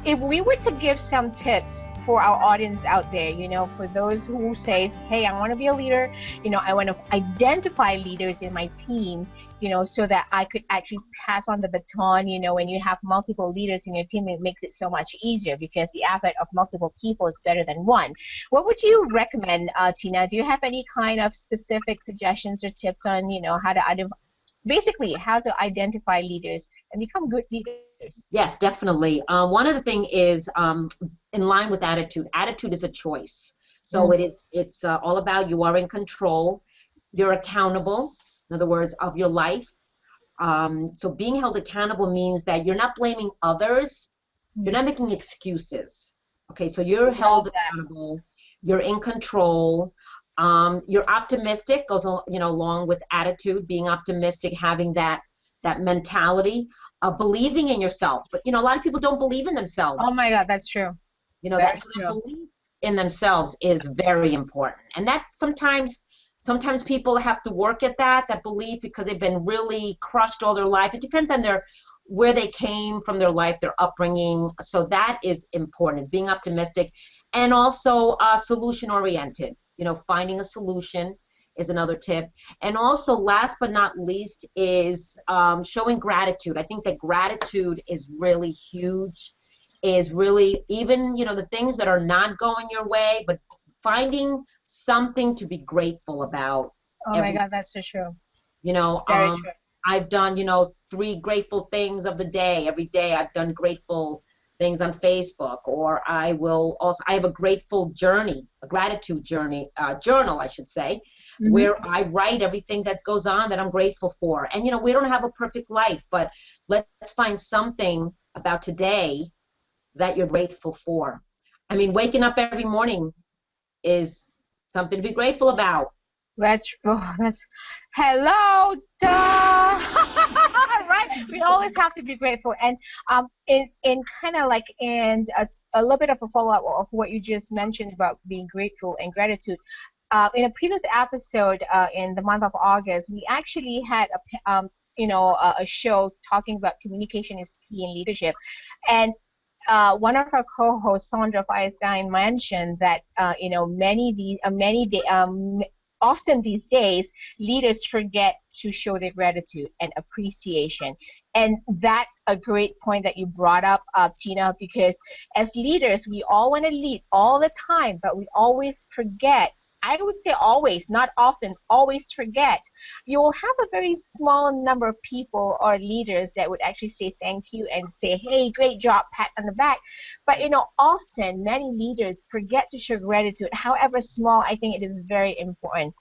if we were to give some tips for our audience out there, for those who says, hey, I want to be a leader, I want to identify leaders in my team, so that I could actually pass on the baton. When you have multiple leaders in your team, it makes it so much easier because the effort of multiple people is better than one. What would you recommend, Tina? Do you have any kind of specific suggestions or tips on, how to basically how to identify leaders and become good leaders? Yes, definitely. One of the thing is in line with attitude. Attitude is a choice. So Mm. it's all about you are in control. You're accountable, in other words, of your life. So being held accountable means that you're not blaming others. You're not making excuses. Okay, so you're Love held that. accountable. You're in control. You're optimistic, goes along with attitude, being optimistic, having that mentality of believing in yourself. But a lot of people don't believe in Oh themselves. my God, that's true. That That's so that true. belief in themselves is very important. And that sometimes people have to work at that belief because they've been really crushed all their life. It depends on where they came from, their life, their upbringing. So that is important, is being optimistic and also solution oriented. Finding a solution is another tip. And also, last but not least, is showing gratitude. I think that gratitude is really huge, is really even, the things that are not going your way, but finding something to be grateful about Oh my every, God, that's so true. you know, Very um, true. I've done, 3 grateful things of the day. Every day I've done grateful things on Facebook, or I have a grateful journey, a gratitude journey, journal, I should say, where Hmm. I write everything that goes on that I'm grateful for. And, we don't have a perfect life, but let's find something about today that you're grateful for. I mean, waking up every morning is something to be grateful about. That's hello, duh. Right? We always have to be grateful. And in kind of like and a little bit of a follow up of what you just mentioned about being grateful and gratitude. In a previous episode, in the month of August, we actually had a show talking about communication is key in leadership, and one of our co-hosts, Sandra Feinstein, mentioned that often these days leaders forget to show their gratitude and appreciation, and that's a great point that you brought up, Tina, because as leaders we all want to lead all the time, but we always forget. I would say always, not often, always forget. You will have a very small number of people or leaders that would actually say thank you and say, hey, great job, pat on the back. But often many leaders forget to show gratitude. However small, I think it is very important.